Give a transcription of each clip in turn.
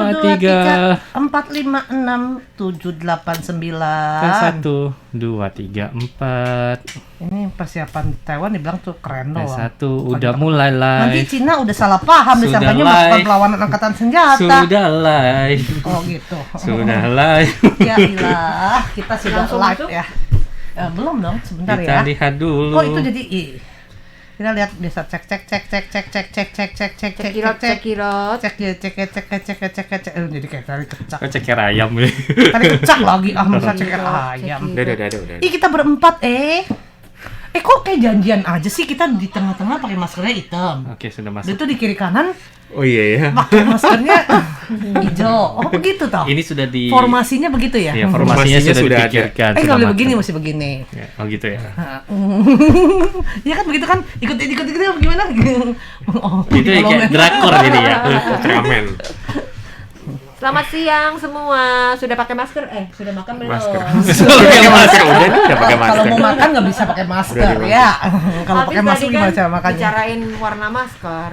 4, 5, 6, 7, 8, 9. Kan 1, 2, 3, 4. Ini persiapan Taiwan dibilang tuh keren loh. 1 udah mulai Nanti live. Cina udah salah paham, Sudah disangkanya live. melakukan perlawanan angkatan senjata. Sudah live. Oh gitu. Sudah live. Ya ilah, kita sudah Langsung live masuk? ya. Belum dong, sebentar Kita ya. lihat dulu. Oh itu jadi kita lihat bisa cek jadi kayak tadi kecak. Kok ceker ayam ya? Tadi kecak lagi masa ceker ayam. Udah. Ih kita berempat kok kayak janjian aja sih, kita di tengah-tengah pakai maskernya hitam. Oke, sudah Dan masuk. itu di kiri kanan Oh iya ya. pakai maskernya hijau. Oh begitu toh. Ini sudah di Formasinya begitu ya? Ya, formasinya sudah sudah ada. dipikirkan. Nggak sudah boleh matang. begini, mesti begini. Ya, oh gitu ya. Iya kan begitu kan? Ikut gimana? Oh, Itu kayak drakor jadi ya. Ultraman. Selamat siang semua. Sudah pakai masker? Sudah makan belum? Masker. Pakai masker. Udah pakai masker. Kalau mau makan nggak bisa pakai masker Udah ya. Kalau Habis pakai masker tadi gimana cara makannya? bicarain warna masker.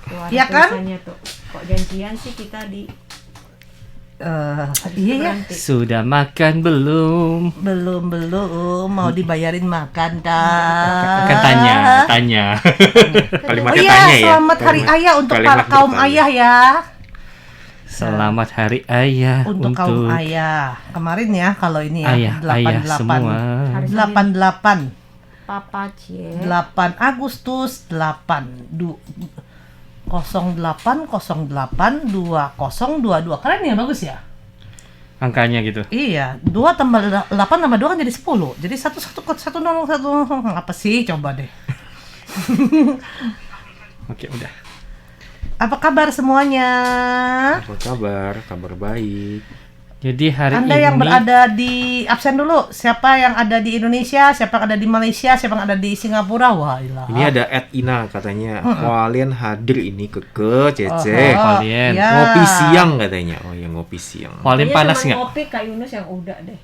Tuh, ada Iya kan? tulisannya tuh. Kok janjian sih kita di Iya ya. berhenti. Sudah makan belum? Belum mau dibayarin makan dah. Kan tanya. Oh Kalimatnya iya, tanya ya. selamat Hari Ayah untuk Kalimat para kaum bertanya. ayah ya. Selamat Hari Ayah Untuk kaum ayah. Kemarin ya kalau ini ya ayah semua. 88 Papa Cie. 8 Agustus 08082022. Keren ya, bagus ya? Angkanya gitu. Iya, 2 tambah 8 tambah 2 kan jadi 10. Jadi 1 apa sih? Coba deh. Oke, udah. Apa kabar semuanya? Apa kabar? Kabar baik. Jadi hari Anda ini yang berada di absen dulu. Siapa yang ada di Indonesia, siapa yang ada di Malaysia, siapa yang ada di Singapura? Wah, ilah. Ini ada Ina katanya. Kalian hadir ini ke Cece. kalian. ya. Ngopi siang katanya. Oh ya ngopi siang. paling Kayaknya panas cuma nggak? ngopi Kak Yunus yang udah deh.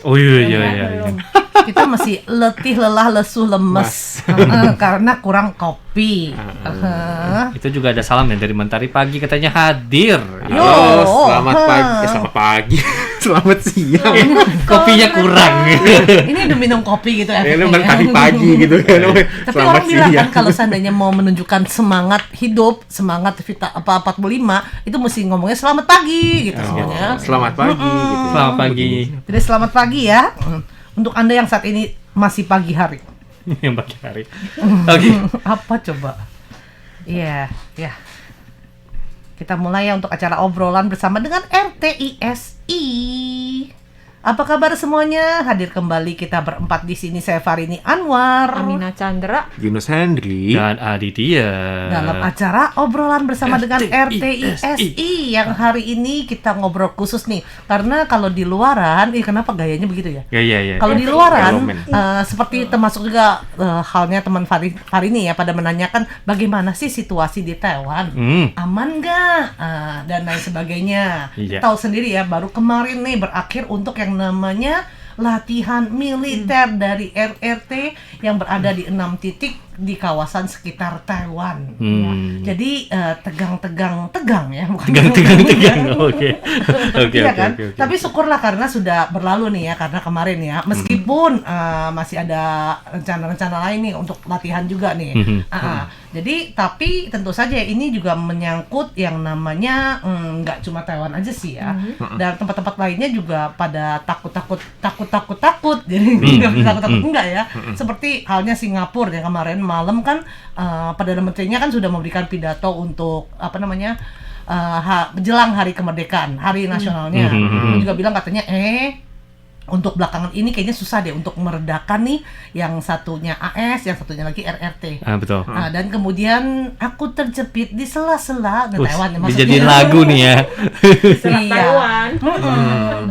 Oh iya. Belum. Kita masih letih, lelah, lesu, lemes karena kurang kopi. Itu juga ada salam ya dari Mentari Pagi katanya hadir. Halo, Yo. selamat pagi. Selamat pagi. Selamat siang. Kopinya kurang. Ini udah minum kopi gitu ya. Ini mentari pagi gitu kan. Tapi Selamat orang bilang kan siang. kalau seandainya mau menunjukkan semangat hidup, semangat Vita 45, itu mesti ngomongnya selamat pagi gitu semuanya. Selamat pagi gitu. Selamat pagi. Jadi selamat pagi ya untuk Anda yang saat ini masih pagi hari. Yang pagi hari. Oke. Apa coba? Iya, ya. Kita mulai ya untuk acara obrolan bersama dengan RTISI. Apa kabar semuanya? Hadir kembali kita berempat di sini. Saya Farini Anwar. Amina Chandra. Yunus Hendri. Dan Aditya. Dalam acara obrolan bersama dengan RTISI. RTISI yang hari ini kita ngobrol khusus nih. Karena kalau di luaran, kenapa gayanya begitu ya? Ya. Kalau di luaran, Parlemen. seperti termasuk juga halnya teman Farini ya pada menanyakan bagaimana sih situasi di Taiwan, aman nggak, dan lain sebagainya. Iya. Tahu sendiri ya, baru kemarin nih berakhir untuk yang namanya latihan militer dari RRT yang berada di 6 titik di kawasan sekitar Taiwan. Ya. Jadi tegang ya, bukan Tegang. Oke. Iya kan? Tapi syukurlah karena sudah berlalu nih ya, karena kemarin ya, meskipun masih ada rencana-rencana lain nih untuk latihan juga nih. Jadi tapi tentu saja ini juga menyangkut yang namanya nggak cuma Taiwan aja sih ya, dan tempat-tempat lainnya juga pada takut. Jadi nggak bisa takut enggak ya. Seperti halnya Singapura yang kemarin malam kan Perdana Menterinya kan sudah memberikan pidato untuk menjelang hari kemerdekaan, hari nasionalnya. Dia juga bilang katanya untuk belakangan ini kayaknya susah deh untuk meredakan nih, yang satunya AS, yang satunya lagi RRT. Betul. Dan kemudian aku terjepit di sela-sela Taiwan ya maksudnya. Dijadiin lagu nih ya. Taiwan.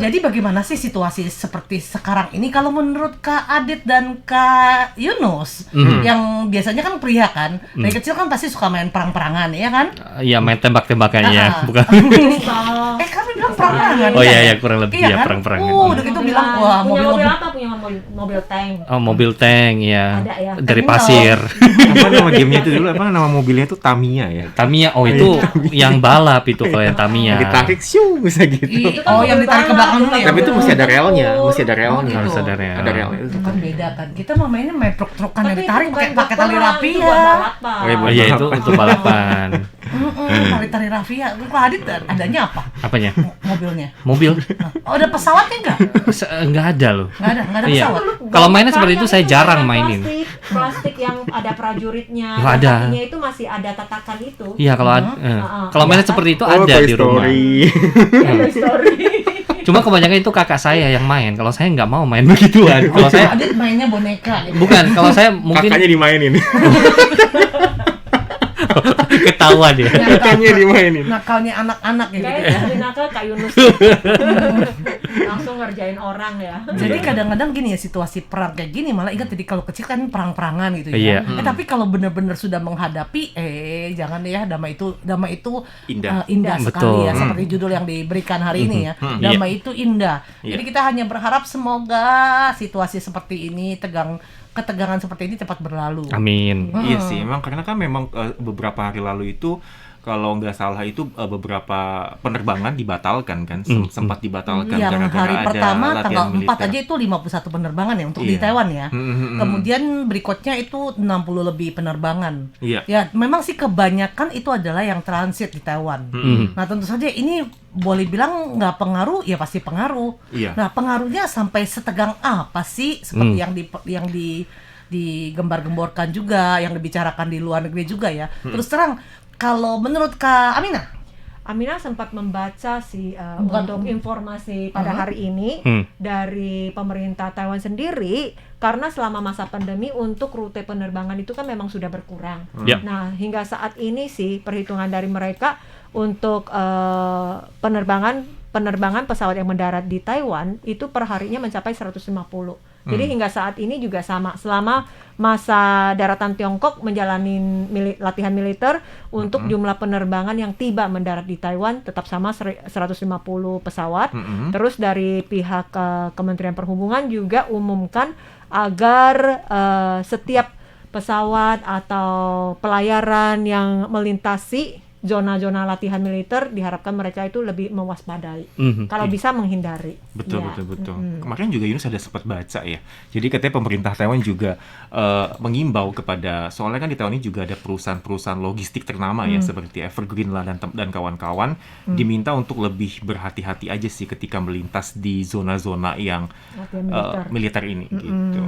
Jadi bagaimana sih situasi seperti sekarang ini kalau menurut Kak Adit dan Kak Yunus, yang biasanya kan pria kan, dari kecil kan pasti suka main perang-perangan ya kan? Iya, main tembak-tembakan ya, bukan. Kami bilang perang-perangan. Oh iya, kurang lebih Iya ya kan? perang-perangan. Udah gitu bilang, wah punya mobil mobil apa? Punya mobil tank. Oh, mobil tank ya. Ada ya. Dari Tank pasir. Apa nama gamenya itu dulu? Apa nama mobilnya itu Tamiya ya? Tamiya, oh itu yang balap itu kalau yang Tamiya. Yang ditarik siu bisa gitu. Oh, yang ditarik ke belakang dulu ya. Tapi itu masih ada relnya, masih ada relnya. gitu. Harus ada rel. Ada relnya. Itu kan beda kan. Kita mah mainnya main truk-trukan yang Tapi ditarik bukan pakai tali perang, rafia. itu buat balapan. Oh, iya, Oh iya itu untuk balapan. Tali rafia. Kalau Adit adanya apa? Apanya? Mobilnya. Mobil? Oh, ada pesawatnya enggak? Enggak ada loh. Enggak ada Iya. pesawat. Kalau mainnya seperti itu saya Itu jarang bukan mainin. Plastik yang ada prajuritnya. Oh, ada. Kakinya itu masih ada tatakan itu. Iya kalau kalau mainnya seperti itu Oh, ada Toy di rumah. Story. Toy Story. Cuma kebanyakan itu kakak saya yang main. Kalau saya nggak mau main begituan. Kalau saya Adit mainnya boneka gitu. bukan. Kalau saya mungkin Kakaknya dimainin. ketahuan ya. Kakaknya dimainin. Nakalnya anak-anak ya gitu Kayak ya. jadi nakal Kak Yunus. Langsung ngerjain orang ya. Jadi kadang-kadang gini ya, situasi perang kayak gini malah ingat tadi kalau kecil kan perang-perangan gitu Iya. ya. Tapi kalau benar-benar sudah menghadapi jangan ya, damai itu Indah. indah Betul. sekali ya, seperti judul yang diberikan hari ini ya. Damai itu indah. Jadi kita hanya berharap semoga situasi seperti ini ketegangan seperti ini cepat berlalu. Amin. Iya sih, emang karena kan memang beberapa hari lalu itu kalau nggak salah itu beberapa penerbangan dibatalkan kan, sempat dibatalkan Yang gara-gara hari ada pertama latihan tanggal 4 militer. aja itu 51 penerbangan ya untuk di Iya. Taiwan ya. Mm-mm. Kemudian berikutnya itu 60 lebih penerbangan. Iya. Ya, memang sih kebanyakan itu adalah yang transit di Taiwan. Nah, tentu saja ini boleh bilang nggak pengaruh, ya pasti pengaruh. Iya. Nah, pengaruhnya sampai setegang apa sih? Seperti yang digembar-gemborkan juga, yang dibicarakan di luar negeri juga ya. Terus terang, kalau menurut Kak Aminah sempat membaca sih Bukan. untuk informasi pada hari ini dari pemerintah Taiwan sendiri, karena selama masa pandemi untuk rute penerbangan itu kan memang sudah berkurang. Ya. Nah, hingga saat ini sih perhitungan dari mereka untuk penerbangan pesawat yang mendarat di Taiwan itu per harinya mencapai 150. Jadi hingga saat ini juga sama, selama masa daratan Tiongkok menjalani latihan militer, untuk jumlah penerbangan yang tiba mendarat di Taiwan tetap sama 150 pesawat. Terus dari pihak Kementerian Perhubungan juga umumkan agar setiap pesawat atau pelayaran yang melintasi zona-zona latihan militer diharapkan mereka itu lebih mewaspadai. Kalau bisa menghindari. Betul, Ya. betul. Kemarin juga Yunus ada sempat baca ya. Jadi katanya pemerintah Taiwan juga mengimbau kepada, soalnya kan di Taiwan ini juga ada perusahaan-perusahaan logistik ternama ya, seperti Evergreen lah dan kawan-kawan, diminta untuk lebih berhati-hati aja sih ketika melintas di zona-zona yang Latihan militer ini gitu.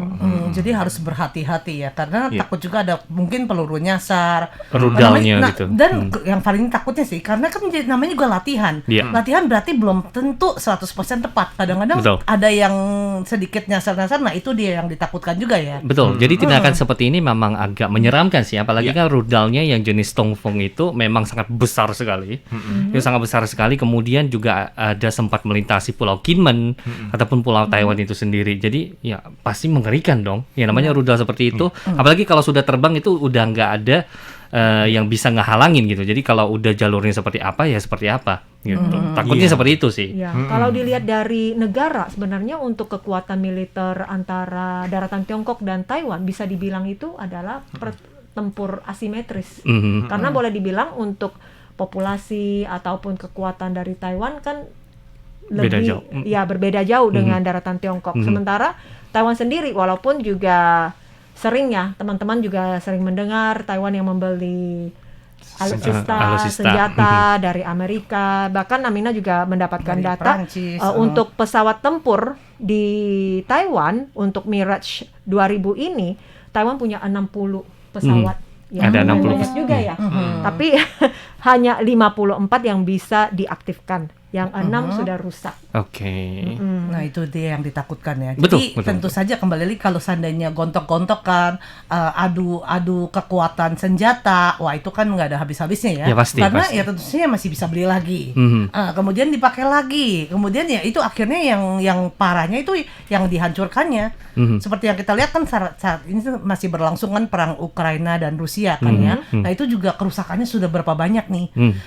jadi harus berhati-hati ya, karena Iya. takut juga ada mungkin peluru nyasar, Rudalnya Nah, gitu. Dan yang paling takutnya sih, karena kan namanya juga latihan. Iya. Latihan berarti belum tentu 100% tepat. Kadang-kadang Betul. ada yang sedikit nyasar-nyasar, nah itu dia yang ditakutkan juga ya. Betul. Jadi tindakan seperti ini memang agak menyeramkan sih, apalagi kan rudalnya yang jenis Tongfeng itu memang sangat besar sekali. Itu sangat besar sekali. Kemudian juga ada sempat melintasi Pulau Kinmen ataupun Pulau Taiwan itu sendiri. Jadi ya pasti mengerikan dong. Ya namanya rudal seperti itu. Apalagi kalau sudah terbang itu udah nggak ada yang bisa ngehalangin gitu. Jadi kalau udah jalurnya seperti apa ya seperti apa gitu. Takutnya Iya. seperti itu sih. Ya, kalau dilihat dari negara, sebenarnya untuk kekuatan militer antara daratan Tiongkok dan Taiwan bisa dibilang itu adalah tempur asimetris. Karena boleh dibilang untuk populasi ataupun kekuatan dari Taiwan kan Beda lebih jauh. ya berbeda jauh dengan daratan Tiongkok. Sementara Taiwan sendiri walaupun juga sering ya, teman-teman juga sering mendengar Taiwan yang membeli alutsista, senjata dari Amerika. Bahkan Amina juga mendapatkan Dari data Prancis, untuk pesawat tempur di Taiwan untuk Mirage 2000 ini, Taiwan punya 60 pesawat. Ya, Ada 60 banyak juga ya. Tapi hanya 54 yang bisa diaktifkan. Yang 6 sudah rusak. Oke. Nah itu dia yang ditakutkan ya. Betul, Jadi betul, tentu saja kembali lagi kalau seandainya gontok-gontokan, adu kekuatan senjata, wah itu kan nggak ada habis-habisnya ya. Ya, pasti, Karena pasti. ya tentu saja masih bisa beli lagi. Mhm. Kemudian dipakai lagi. Kemudian ya itu akhirnya yang parahnya itu yang dihancurkannya. Seperti yang kita lihat kan saat ini masih berlangsung kan perang Ukraina dan Rusia kan ya. Nah itu juga kerusakannya sudah berapa banyak nih.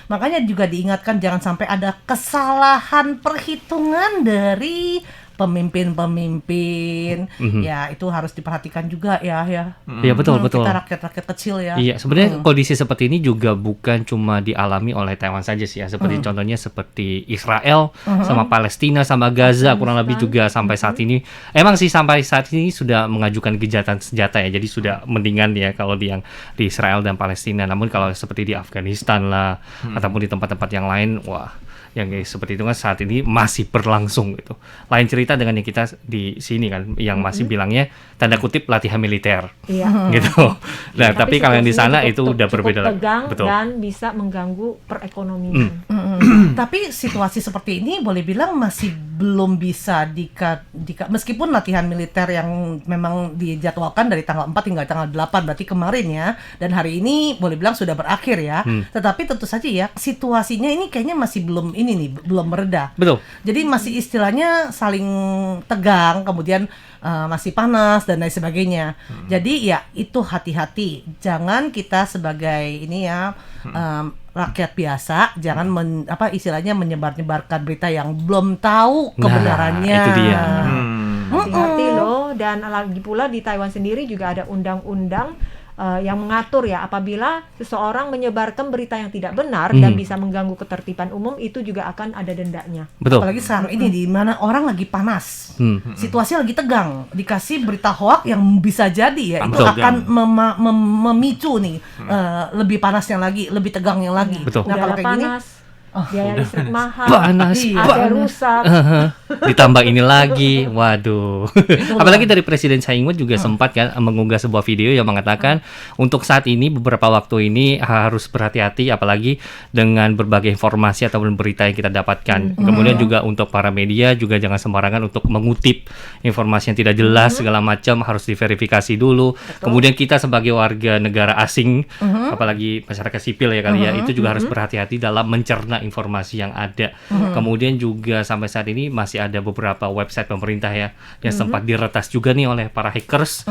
Makanya juga diingatkan jangan sampai ada kesalahan perhitungan dari pemimpin-pemimpin, ya itu harus diperhatikan juga ya. Iya betul. Kita rakyat-rakyat kecil ya. Iya, sebenarnya kondisi seperti ini juga bukan cuma dialami oleh Taiwan saja sih ya. Seperti contohnya seperti Israel sama Palestina sama Gaza kurang lebih juga sampai saat ini. Emang sih sampai saat ini sudah mengajukan gencatan senjata ya. Jadi sudah mendingan ya kalau yang di Israel dan Palestina. Namun kalau seperti di Afghanistan lah ataupun di tempat-tempat yang lain, wah, yang seperti itu kan saat ini masih berlangsung gitu. Lain cerita dengan yang kita di sini kan, yang masih bilangnya tanda kutip latihan militer, gitu. Nah, tapi kalau yang di sana itu udah berbeda lagi. Tegang Betul. dan bisa mengganggu perekonomian. Tapi situasi seperti ini boleh bilang masih belum bisa meskipun latihan militer yang memang dijadwalkan dari tanggal 4 hingga tanggal 8 berarti kemarin ya, dan hari ini boleh bilang sudah berakhir ya. Tetapi tentu saja ya situasinya ini kayaknya masih belum mereda. Betul. Jadi masih istilahnya saling tegang, kemudian masih panas dan lain sebagainya. Jadi ya itu hati-hati. Jangan kita sebagai ini ya rakyat biasa jangan istilahnya menyebar-nyebarkan berita yang belum tahu kebenarannya. Nah, itu dia. Hati-hati loh, dan lagi pula di Taiwan sendiri juga ada undang-undang yang mengatur ya, apabila seseorang menyebarkan berita yang tidak benar dan bisa mengganggu ketertiban umum, itu juga akan ada dendanya. Betul. Apalagi sekarang ini di mana orang lagi panas, situasi lagi tegang, dikasih berita hoak yang bisa jadi ya itu akan memicu nih lebih panasnya lagi, lebih tegangnya lagi. Betul. Nah kalau Udara kayak gini, panas, biaya listrik mahal, Panas, AC rusak. ditambah ini lagi, waduh. Apalagi dari Presiden Tsai Ing-wen juga sempat kan mengunggah sebuah video yang mengatakan untuk saat ini beberapa waktu ini harus berhati-hati, apalagi dengan berbagai informasi ataupun berita yang kita dapatkan. Kemudian juga untuk para media juga jangan sembarangan untuk mengutip informasi yang tidak jelas segala macam, harus diverifikasi dulu. Kemudian kita sebagai warga negara asing, apalagi masyarakat sipil ya kali ya, itu juga harus berhati-hati dalam mencerna informasi yang ada. Kemudian juga sampai saat ini masih ada beberapa website pemerintah ya yang sempat diretas juga nih oleh para hackers.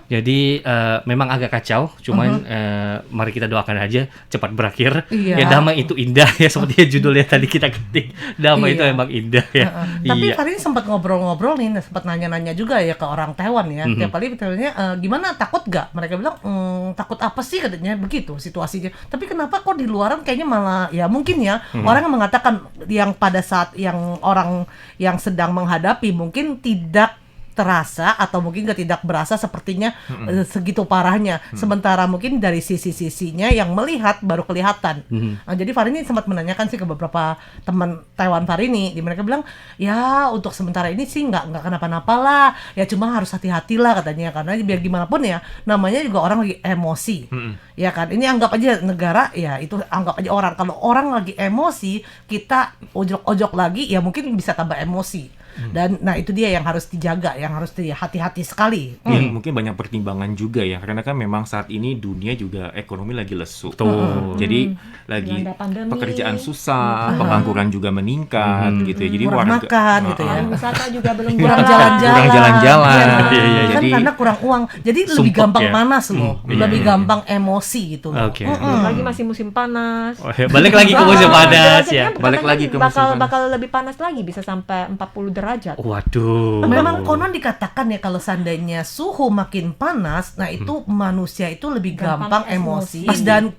Jadi memang agak kacau, cuman mari kita doakan aja cepat berakhir. Ya damai itu indah ya, seperti judulnya tadi kita ketik. Damai itu emang indah ya. Tapi hari ini sempat ngobrol-ngobrol nih, sempat nanya-nanya juga ya ke orang Taiwan ya. Tiap kali ditanya gimana, takut gak? Mereka bilang takut apa sih katanya, begitu situasinya. Tapi kenapa kok di luaran kayaknya malah ya mungkin ya orang yang mengatakan yang pada saat yang orang yang sedang menghadapi mungkin tidak terasa atau mungkin tidak berasa sepertinya segitu parahnya. Sementara mungkin dari sisi-sisinya yang melihat baru kelihatan. Nah, jadi Farini sempat menanyakan sih ke beberapa teman Taiwan Farini, di mereka bilang ya untuk sementara ini sih nggak kenapa-napa lah, ya cuma harus hati-hati lah katanya, karena biar gimana pun ya namanya juga orang lagi emosi. Ya kan, ini anggap aja negara ya, itu anggap aja orang, kalau orang lagi emosi kita ojok-ojok lagi ya mungkin bisa tambah emosi. Dan nah itu dia yang harus dijaga, yang harus hati-hati sekali. Ya, mungkin banyak pertimbangan juga ya, karena kan memang saat ini dunia juga ekonomi lagi lesu. Jadi lagi pekerjaan susah, pengangguran juga meningkat gitu ya. Jadi kurang makan gitu ya. Wisata juga belum Kurang jalan. jalan-jalan. Iya, Kan jadi karena kurang uang. Jadi lebih sumpek gampang ya. panas loh. Lebih gampang emosi gitu loh. Oke. Lagi masih musim panas. Balik lagi ke musim panas ya. Derajatnya Balik lagi ke musim panas. bakal lebih panas lagi, bisa sampai 40 derajat. Waduh. Memang konon dikatakan ya kalau seandainya suhu makin panas, nah itu manusia itu lebih gampang emosi dan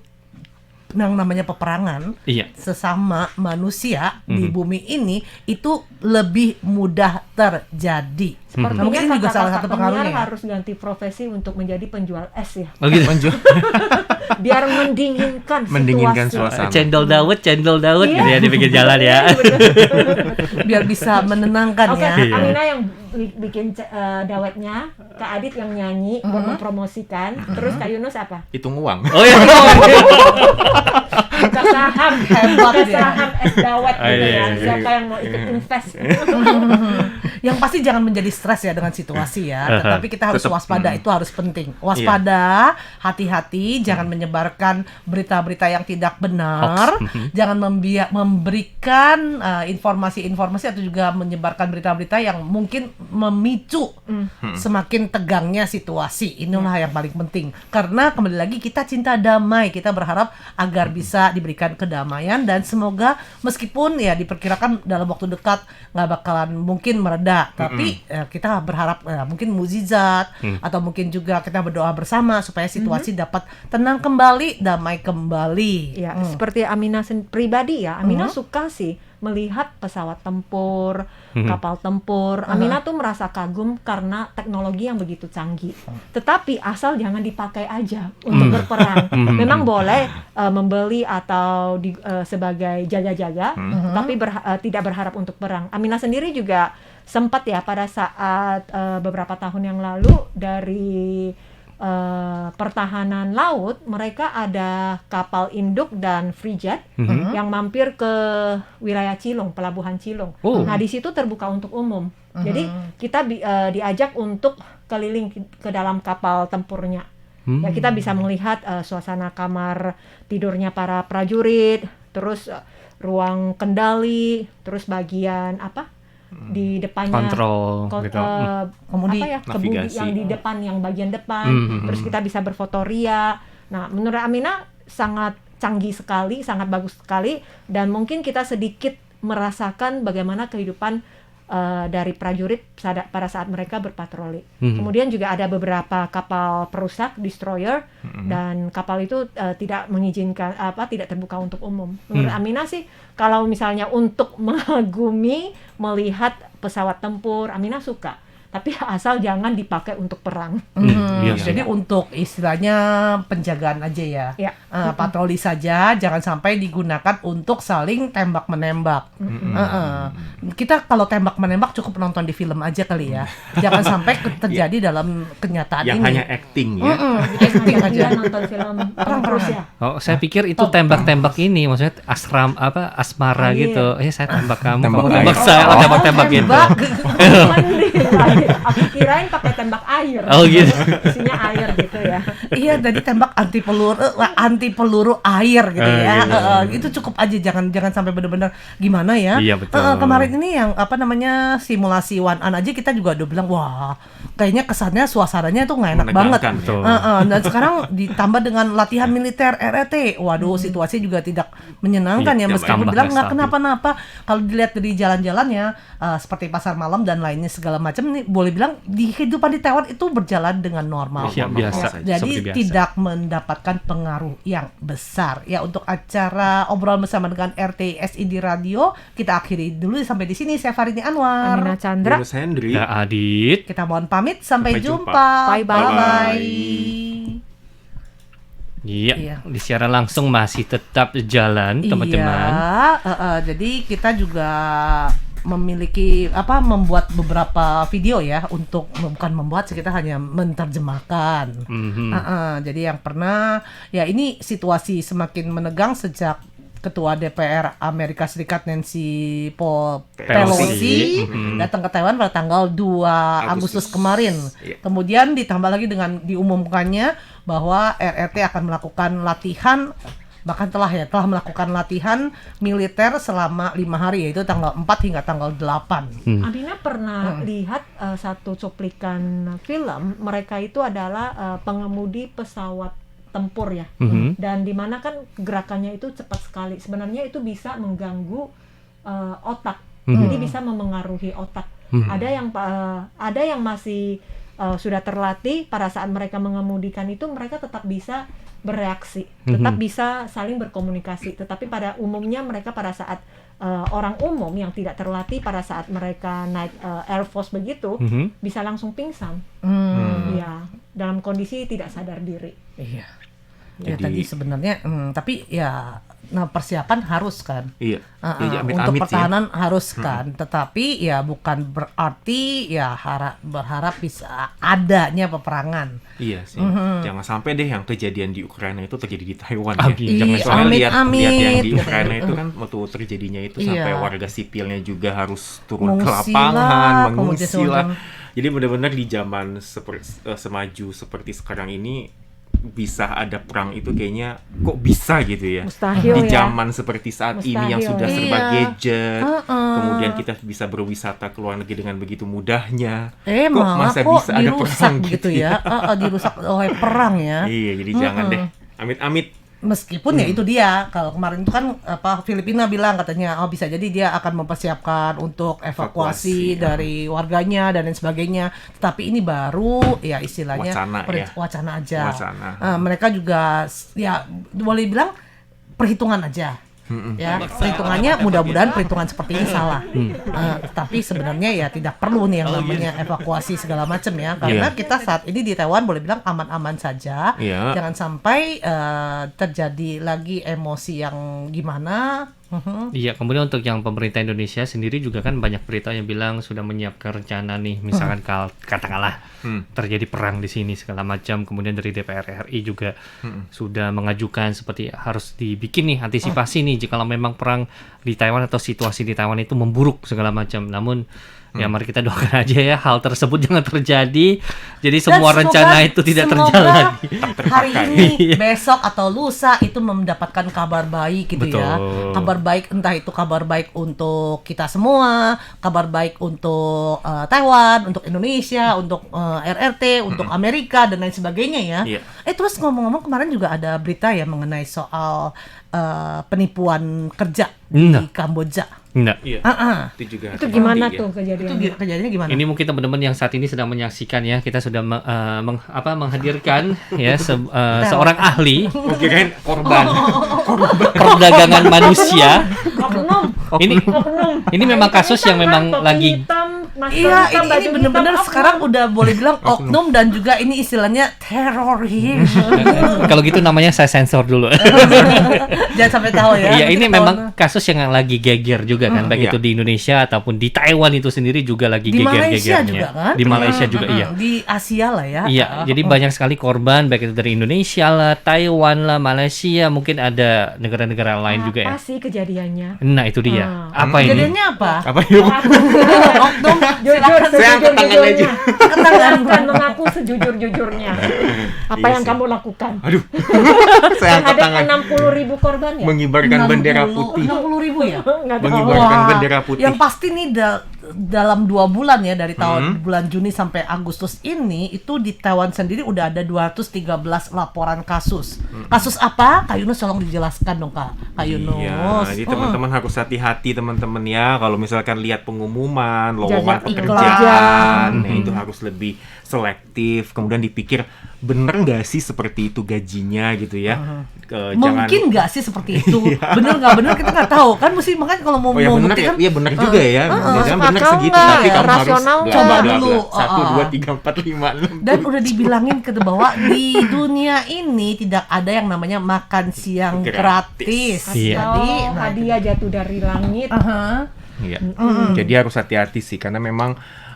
yang namanya peperangan sesama manusia di bumi ini itu lebih mudah terjadi. Sepertinya Mungkin juga salah satu pengaruhnya ya. harus ganti profesi untuk menjadi penjual es ya. Oh gitu. Biar mendinginkan suasana. Cendol dawet gitu ya di pinggir jalan ya. Biar bisa menenangkan Oke, ya. Amina yang bikin dawetnya, Kak Adit yang nyanyi buat mempromosikan, terus Kak Yunus apa? Hitung uang. Oh iya. Buka saham, Hebat buka dia. saham es dawet gitu Iya, ya. iya. Siapa yang mau ikut invest? Yang pasti jangan menjadi stres ya dengan situasi ya. Tetapi kita harus waspada, itu harus penting. Waspada, hati-hati, jangan menyebarkan berita-berita yang tidak benar, jangan memberikan informasi-informasi atau juga menyebarkan berita-berita yang mungkin memicu semakin tegangnya situasi. Inilah yang paling penting. Karena kembali lagi kita cinta damai, kita berharap agar bisa diberikan kedamaian dan semoga meskipun ya diperkirakan dalam waktu dekat nggak bakalan mungkin mereda, tapi kita berharap mungkin mukjizat atau mungkin juga kita berdoa bersama supaya situasi dapat tenang kembali, damai kembali. Ya, seperti Aminah pribadi ya, Aminah suka sih melihat pesawat tempur, kapal tempur. Aminah tuh merasa kagum karena teknologi yang begitu canggih. Tetapi asal jangan dipakai aja untuk berperang. Memang boleh membeli atau sebagai jaga-jaga, tapi tidak berharap untuk perang. Aminah sendiri juga sempat ya pada saat beberapa tahun yang lalu dari pertahanan laut, mereka ada kapal induk dan frigate yang mampir ke wilayah Cilong, pelabuhan Cilong. Nah, di situ terbuka untuk umum. Jadi kita diajak untuk keliling ke dalam kapal tempurnya. Ya, kita bisa melihat suasana kamar tidurnya para prajurit, terus ruang kendali, terus bagian di depannya kontrol gitu. Kemudi, kebudi yang di depan, yang bagian depan, terus kita bisa berfoto ria. Nah, menurut Aminah sangat canggih sekali, sangat bagus sekali, dan mungkin kita sedikit merasakan bagaimana kehidupan dari prajurit pada saat mereka berpatroli. Kemudian juga ada beberapa kapal perusak, destroyer, dan kapal itu tidak mengizinkan tidak terbuka untuk umum. Menurut Aminah sih, kalau misalnya untuk mengagumi melihat pesawat tempur, Aminah suka. Tapi asal jangan dipakai untuk perang. Jadi untuk istilahnya penjagaan aja ya. Patroli saja, jangan sampai digunakan untuk saling tembak-menembak. Kita kalau tembak-menembak cukup nonton di film aja kali ya. Jangan sampai terjadi dalam kenyataan yang ini. hanya acting ya. Acting aja nonton film perang Rusia. Oh, saya pikir itu tembak-tembak ini, maksudnya asmara gitu. Saya tembak kamu, kamu tembak saya, tembak-tembak gitu. Aku kirain pakai tembak air. Oh gitu. Isinya air gitu ya. Iya, tadi tembak anti peluru air gitu ya. Itu cukup aja, jangan sampai benar-benar gimana ya. Iya, betul. Kemarin ini yang simulasi one an aja kita juga udah bilang wah, kayaknya kesannya suasananya tuh nggak enak banget. Dan sekarang ditambah dengan latihan militer RRT. Waduh, situasi juga tidak menyenangkan ya, meskipun bilang nggak kenapa-napa. Kalau dilihat dari jalan-jalannya seperti pasar malam dan lainnya segala macam nih, boleh bilang di kehidupan di Taiwan itu berjalan dengan normal. Biasa. Jadi tidak mendapatkan pengaruh yang besar. Ya, untuk acara obrolan bersama dengan RTSI di radio kita akhiri dulu sampai di sini. Saya Faridni Anwar, Aminah Chandra, Saya Hendri. Adit. kita mohon pamit, sampai jumpa. Bye-bye. Iya, di siaran langsung masih tetap jalan, teman-teman. Jadi kita juga memiliki membuat beberapa video ya, untuk bukan membuat sih, kita hanya menerjemahkan. Jadi yang pernah ya, ini situasi semakin menegang sejak Ketua DPR Amerika Serikat Nancy Pelosi datang ke Taiwan pada tanggal 2 Agustus kemarin. Kemudian ditambah lagi dengan diumumkannya bahwa RRT akan melakukan latihan, bahkan telah melakukan latihan militer selama 5 hari, yaitu tanggal 4 hingga tanggal 8. Aminah pernah lihat satu cuplikan film, mereka itu adalah pengemudi pesawat tempur ya, dan dimana kan gerakannya itu cepat sekali. Sebenarnya itu bisa mengganggu otak, jadi bisa memengaruhi otak. Ada yang masih sudah terlatih, pada saat mereka mengemudikan itu mereka tetap bisa bereaksi, tetap bisa saling berkomunikasi. Tetapi pada umumnya mereka pada saat orang umum yang tidak terlatih, pada saat mereka naik Air Force begitu, bisa langsung pingsan. Ya, dalam kondisi tidak sadar diri. Iya. Ya, tadi sebenarnya tapi ya Nah, persiapan harus kan. Iya. Untuk Amit-amit pertahanan harus kan. Tetapi ya bukan berarti ya berharap bisa adanya peperangan. Iya sih. Jangan sampai deh yang kejadian di Ukraina itu terjadi di Taiwan ya. Amin. Jangan soalnya lihat Amit-amit, yang di gitu. Ukraina itu kan waktu terjadinya itu Iya. sampai warga sipilnya juga harus turun ke Mengungsi lapangan, lah, mengungsi kemudian lah. Jadi benar-benar di zaman semaju seperti sekarang ini bisa ada perang itu kayaknya kok bisa gitu ya. Mustahil Di ya. zaman seperti saat ini yang Mustahil. sudah serba Iya. gadget, kemudian kita bisa berwisata ke luar negeri dengan begitu mudahnya. Kok Malah masa kok bisa ada dirusak perang gitu ya. Dirusak oleh perang ya. Iya, jadi jangan deh. Amit-amit. Meskipun ya itu dia, kalau kemarin itu kan Filipina bilang katanya bisa jadi dia akan mempersiapkan untuk evakuasi Evakuasi, ya. dari warganya dan lain sebagainya. Tetapi ini baru ya istilahnya Wacana, ya. wacana aja. Wacana. Mereka juga ya boleh bilang perhitungan aja. Ya, perhitungannya mudah-mudahan perhitungan seperti ini salah. Tapi sebenarnya ya tidak perlu nih yang namanya evakuasi segala macam ya, karena Iya. kita saat ini di Taiwan boleh bilang aman-aman saja. Iya. Jangan sampai terjadi lagi emosi yang gimana. Iya, kemudian untuk yang pemerintah Indonesia sendiri juga kan banyak berita yang bilang sudah menyiapkan rencana nih, misalkan katakanlah terjadi perang di sini segala macam, kemudian dari DPR RI juga sudah mengajukan seperti harus dibikin nih antisipasi nih jika memang perang di Taiwan atau situasi di Taiwan itu memburuk segala macam. Namun ya mari kita doakan aja ya hal tersebut jangan terjadi. Jadi semua Dan rencana itu tidak semoga terjalan. hari ini, besok atau lusa itu mendapatkan kabar baik gitu ya. Betul. Kabar baik, entah itu kabar baik untuk kita semua, kabar baik untuk Taiwan, untuk Indonesia, untuk RRT, untuk Amerika dan lain sebagainya ya. Iya. Terus ngomong-ngomong kemarin juga ada berita ya mengenai soal penipuan kerja di Nah. Kamboja. Enggak. Iya. Itu Itu juga gimana ya. tuh Itu kejadiannya? kejadiannya gimana? Ini mungkin teman-teman yang saat ini sedang menyaksikan ya, kita sudah menghadirkan ya seorang ahli Oh, kirain korban. perdagangan manusia. Oknum. Ini memang kasus yang memang lagi Iya, ini bener-bener sekarang udah boleh bilang oknum dan juga ini istilahnya teroris. kalau gitu namanya saya sensor dulu. Jangan sampai tahu ya. Iya, Nanti ini ketahuan. memang kasus yang lagi geger juga kan, baik Iya. itu di Indonesia ataupun di Taiwan itu sendiri juga lagi Di Malaysia geger-gegernya. juga kan? Di Malaysia juga iya. Di Asia lah ya. Iya, jadi banyak sekali korban baik itu dari Indonesia lah, Taiwan lah, Malaysia, mungkin ada negara-negara lain juga ya. Apa sih kejadiannya? Nah, itu dia. Apa ini? Kejadiannya apa? Apa ya? Oknum Jujur, Saya angkat tangan aja. Silakan mengaku sejujur-jujurnya. Apa Iya yang sih. kamu lakukan? Aduh. Saya angkat Ada tangan 60.000 korban ya? mengibarkan bendera putih. 60.000 ya? Nggak tahu. Mengibarkan bendera putih. Yang pasti nih dalam 2 bulan ya, dari tahun bulan Juni sampai Agustus ini itu di Taiwan sendiri udah ada 213 laporan kasus. Kasus apa? Kak Yunus tolong dijelaskan dong Kak Yunus. Iya, jadi teman-teman harus hati-hati teman-teman ya kalau misalkan lihat pengumuman, lowongan Jajak pekerjaan, nah itu harus lebih selektif. Kemudian dipikir bener nggak sih seperti itu gajinya gitu ya? Mungkin nggak sih seperti itu? Bener nggak bener kita nggak tahu kan, mesti makanya kalau mau Oh ya bener ya, membuktikan iya bener juga ya. Jangan bener Akal segitu, nggak? tapi kamu harus Rasional bla, coba bla, bla, dulu. bla. 1, 2, 3, 4, 5, 6. dan udah dibilangin bahwa di dunia ini tidak ada yang namanya makan siang gratis. Iya. Jadi Oh, hadiah jatuh dari langit. Iya. Jadi harus hati-hati sih karena memang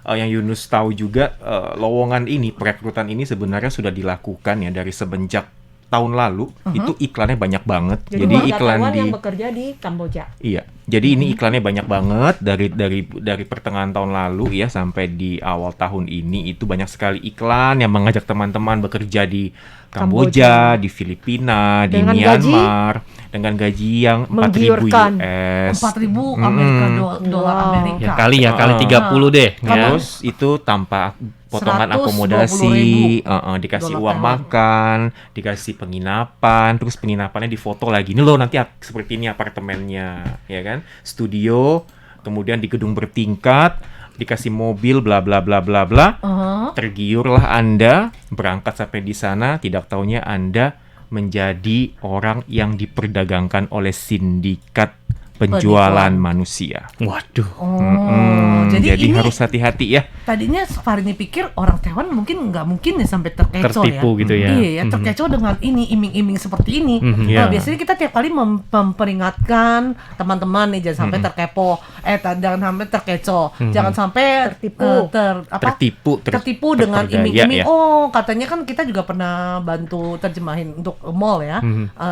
yang Yunus tahu juga lowongan ini, perekrutan ini sebenarnya sudah dilakukan ya dari semenjak tahun lalu. Itu iklannya banyak banget. Jadi warga iklan Taiwan di yang bekerja di Kamboja. Iya. Jadi ini iklannya banyak banget dari pertengahan tahun lalu ya sampai di awal tahun ini itu banyak sekali iklan yang mengajak teman-teman bekerja di Kamboja, di Filipina, di Dengan Myanmar dengan gaji yang 4.000 Menggiurkan. US. 4.000 Amerika dolar Wow. Amerika. Ya kali 30 deh. Ya. Terus itu tanpa potongan 120.000 akomodasi, dikasih dolar uang Taiwan. makan, dikasih penginapan, terus penginapannya difoto lagi. Ini loh nanti seperti ini apartemennya, ya kan? Studio, kemudian di gedung bertingkat, dikasih mobil, bla bla bla bla bla. Tergiurlah Anda, berangkat sampai di sana, tidak taunya Anda menjadi orang yang diperdagangkan oleh sindikat penjualan manusia. Waduh. Jadi ini harus hati-hati ya. tadinya Farini pikir orang Taiwan mungkin nggak mungkin ya sampai terkecoh Tertipu ya. gitu ya. Iya ya, terkecoh dengan ini iming-iming seperti ini. Iya. Biasanya kita tiap kali memperingatkan teman-teman nih jangan sampai terkepo, jangan sampai terkecoh, jangan sampai tertipu dengan iming-iming. Ya. Oh, katanya kan kita juga pernah bantu terjemahin untuk mall ya.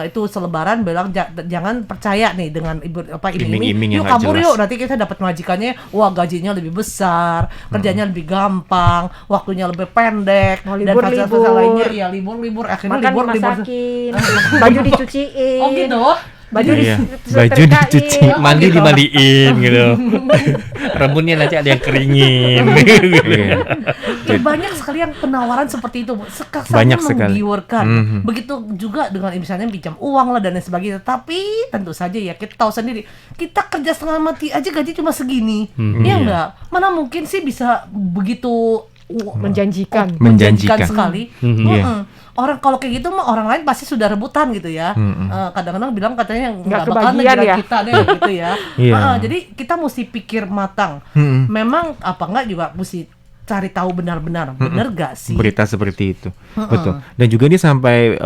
Itu selebaran bilang jangan percaya nih dengan iming-iming. Yang Yuk nggak kabur jelas. yuk, nanti kita dapat majikannya, wah gajinya lebih besar, kerjanya lebih gampang, waktunya lebih pendek, Mau dan libur-libur. fasilitas lainnya ya libur-libur, akhirnya Makan libur. dimasakin, baju dicuciin. Oh gitu. Baju Iya. disetrikain. Baju dicuci. Mandi gitu. dimandiin gitu. Rambutnya nanti ada yang keringin. Iya. Banyak sekali yang penawaran seperti itu, Banyak kesannya sekali. menggiurkan. Begitu juga dengan misalnya pinjam uang lah dan lain sebagainya. Tapi tentu saja ya kita tahu sendiri, kita kerja setengah mati aja gaji cuma segini, ya enggak? Mana mungkin sih bisa begitu Menjanjikan. Menjanjikan. sekali. Iya. Orang kalau kayak gitu mah orang lain pasti sudah rebutan gitu ya. Kadang-kadang bilang katanya nggak bakalan kebagian ngejar ya. kita deh gitu ya. Iya. Jadi kita mesti pikir matang. Memang apa enggak juga mesti cari tahu benar-benar benar gak sih? Berita seperti itu. Betul. Dan juga ini sampai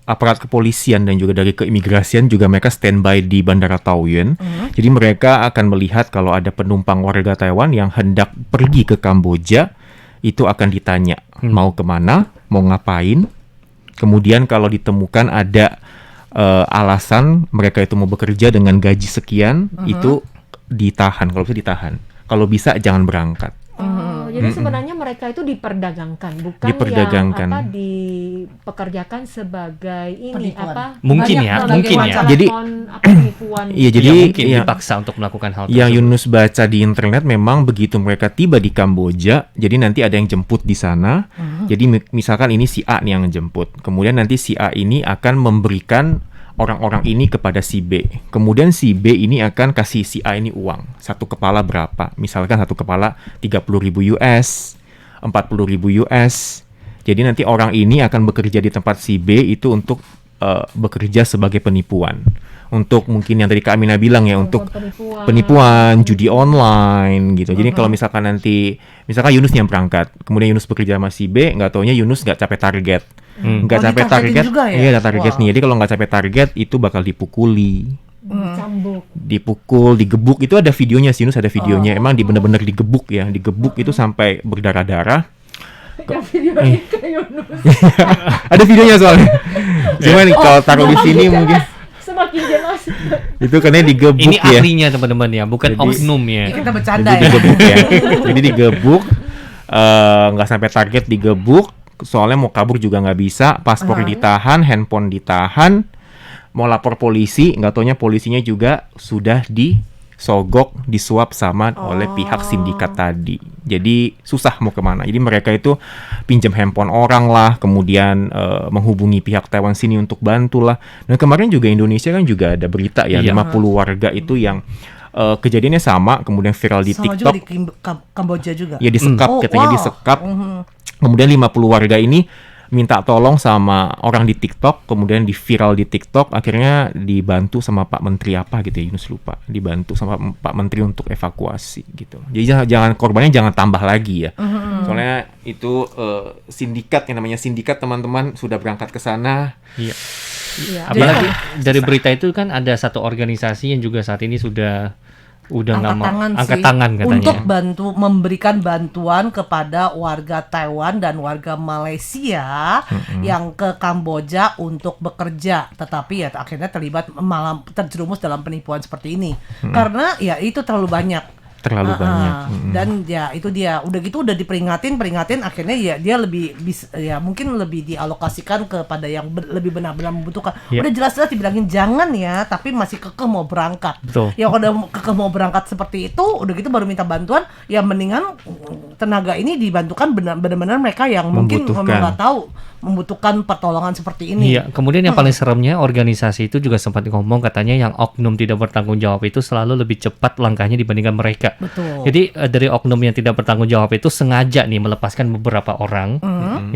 aparat kepolisian dan juga dari keimigrasian juga mereka standby di Bandara Taoyuan. Jadi mereka akan melihat kalau ada penumpang warga Taiwan yang hendak pergi ke Kamboja, itu akan ditanya mau kemana, mau ngapain. Kemudian kalau ditemukan ada alasan mereka itu mau bekerja dengan gaji sekian, itu ditahan. Kalau bisa ditahan. Kalau bisa jangan berangkat. Jadi sebenarnya mereka itu diperdagangkan, bukan Diperdagangkan. yang dipekerjakan sebagai ini Penipuan. Mungkin ya, mungkin ya. Jadi- penipuan. Iya, jadi Jadi mungkin iya. dipaksa untuk melakukan hal Yang tersebut. Yunus baca di internet memang begitu mereka tiba di Kamboja, jadi nanti ada yang jemput di sana. Jadi misalkan ini si A nih yang jemput. Kemudian nanti si A ini akan memberikan orang-orang ini kepada si B. Kemudian si B ini akan kasih si A ini uang. Satu kepala berapa? Misalkan satu kepala 30.000 US, 40.000 US. Jadi nanti orang ini akan bekerja di tempat si B itu untuk bekerja sebagai penipuan. Untuk mungkin yang tadi Kak Amina bilang ya, untuk penipuan, judi online gitu. Jadi kalau misalkan nanti, misalkan Yunus yang berangkat, kemudian Yunus bekerja sama si B, nggak taunya Yunus nggak capai target. Nggak Oh, capai ditargetin target, juga ya? iya ada target Wah. nih. Jadi kalau nggak capai target, itu bakal dipukuli. Cambuk. Dipukul, digebuk. Itu ada videonya sih, Yunus ada videonya. Emang bener-bener digebuk ya. Digebuk itu sampai berdarah-darah. Ada videonya soalnya. Cuman kalau taruh di sini mungkin Semakin jelas. itu karena digebuk Ini ya. ahlinya teman-teman ya, bukan Jadi- oknum ya. Kita bercanda Jadi ya. digebuk ya. Jadi digebuk, nggak sampai target digebuk. Soalnya mau kabur juga nggak bisa. Paspor ditahan, handphone ditahan. Mau lapor polisi, nggak taunya polisinya juga sudah disogok, disuap sama oleh pihak sindikat tadi. Jadi susah mau kemana. Jadi mereka itu pinjam handphone orang lah, kemudian menghubungi pihak Taiwan sini untuk bantu lah. Dan kemarin juga Indonesia kan juga ada berita ya, Iya. 50 warga itu yang kejadiannya sama, kemudian viral di Sama juga TikTok. di Kamboja juga. Ya disekap, Oh, katanya wow. disekap. Kemudian 50 warga ini minta tolong sama orang di TikTok, kemudian di viral di TikTok, akhirnya dibantu sama Pak Menteri apa gitu ya, Yunus lupa. Dibantu sama Pak Menteri untuk evakuasi gitu. Jadi jangan korbannya jangan tambah lagi ya. Soalnya itu sindikat, yang namanya sindikat teman-teman sudah berangkat ke sana. Iya. Iya. Apalagi dari berita itu kan ada satu organisasi yang juga saat ini sudah angkat tangan katanya. untuk memberikan bantuan kepada warga Taiwan dan warga Malaysia yang ke Kamboja untuk bekerja, tetapi ya akhirnya terlibat malah terjerumus dalam penipuan seperti ini karena ya itu terlalu banyak. Banyak. Dan ya itu dia udah gitu udah diperingatin akhirnya ya dia lebih ya mungkin lebih dialokasikan kepada yang lebih benar-benar membutuhkan. Ya. Udah jelas-jelas dibilangin jangan ya, tapi masih kekeh mau berangkat. Betul. Ya kalau udah kekeh mau berangkat seperti itu, udah gitu baru minta bantuan, ya mendingan tenaga ini dibantukan benar-benar mereka yang mungkin Membutuhkan. memang nggak tahu membutuhkan pertolongan seperti ini. Iya, kemudian yang paling seremnya organisasi itu juga sempat ngomong katanya yang oknum tidak bertanggung jawab itu selalu lebih cepat langkahnya dibandingkan mereka. Betul. Jadi dari oknum yang tidak bertanggung jawab itu sengaja nih melepaskan beberapa orang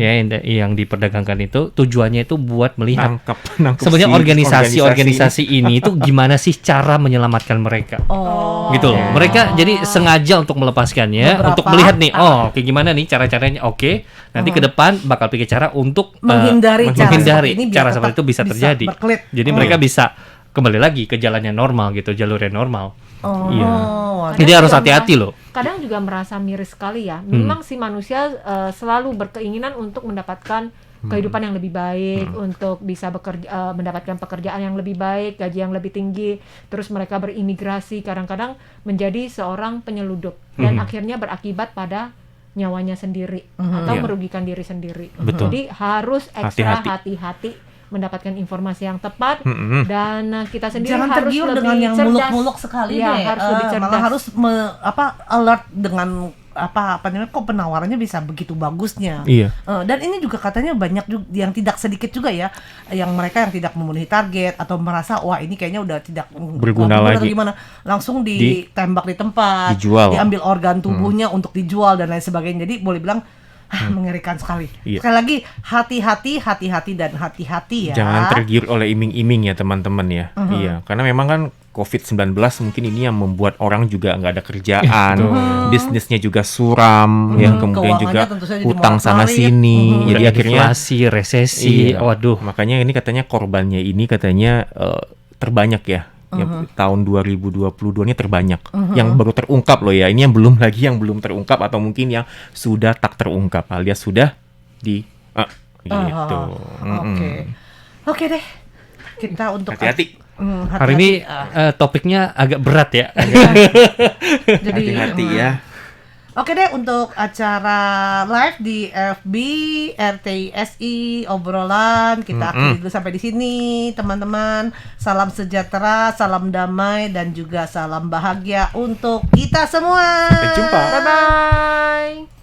ya yang diperdagangkan itu tujuannya itu buat melihat nangkep sebenarnya si organisasi ini itu gimana sih cara menyelamatkan mereka. Oh. Gitu loh. Mereka jadi sengaja untuk melepaskannya, Beberapa. untuk melihat nih, kayak gimana nih cara-caranya. Oke, nanti ke depan bakal pikir cara untuk menghindari menghindari cara cara seperti itu bisa terjadi. berkelit. Jadi mereka bisa kembali lagi ke jalan yang normal gitu, jalur yang normal. Oh. Iya. Waduh. Jadi harus juga hati-hati loh. Kadang juga merasa miris sekali ya. Memang si manusia selalu berkeinginan untuk mendapatkan kehidupan yang lebih baik, untuk bisa bekerja, mendapatkan pekerjaan yang lebih baik, gaji yang lebih tinggi. Terus mereka berimigrasi, kadang-kadang menjadi seorang penyeludup dan akhirnya berakibat pada nyawanya sendiri atau Iya. merugikan diri sendiri. Betul. Jadi harus ekstra Hati-hati. hati-hati mendapatkan informasi yang tepat dan kita sendiri Jangan harus tergiur lebih dengan yang cerdas. muluk-muluk sekali Iya, deh. harus lebih cerdas. Malah harus alert dengan apa namanya, kok penawarannya bisa begitu bagusnya. Iya. Dan ini juga katanya banyak juga yang tidak sedikit juga ya, yang mereka yang tidak memenuhi target atau merasa wah ini kayaknya udah tidak Berguna atau lagi. gimana, langsung ditembak di tempat, Dijual. diambil organ tubuhnya untuk dijual dan lain sebagainya. Jadi boleh bilang mengerikan sekali. Iya. Sekali lagi hati-hati dan hati-hati ya. Jangan tergiur oleh iming-iming ya teman-teman ya. Iya, karena memang kan COVID-19 mungkin ini yang membuat orang juga nggak ada kerjaan, bisnisnya juga suram, ya kemudian Keuangannya juga tentu saja hutang sana dimorak-marik. sini. Jadi Udah akhirnya inflasi, resesi, iya, waduh. makanya ini katanya korbannya ini katanya terbanyak ya. Ya, tahun 2022 ini terbanyak yang baru terungkap loh ya. Ini yang belum terungkap atau mungkin yang sudah tak terungkap alias sudah di gitu. Oke deh. Kita untuk Hati-hati. Hari ini topiknya agak berat ya. Jadi Hati-hati ya. Oke deh, untuk acara live di FB RTISI obrolan kita akhiri dulu sampai di sini, teman-teman. Salam sejahtera, salam damai dan juga salam bahagia untuk kita semua. Sampai jumpa. Bye bye.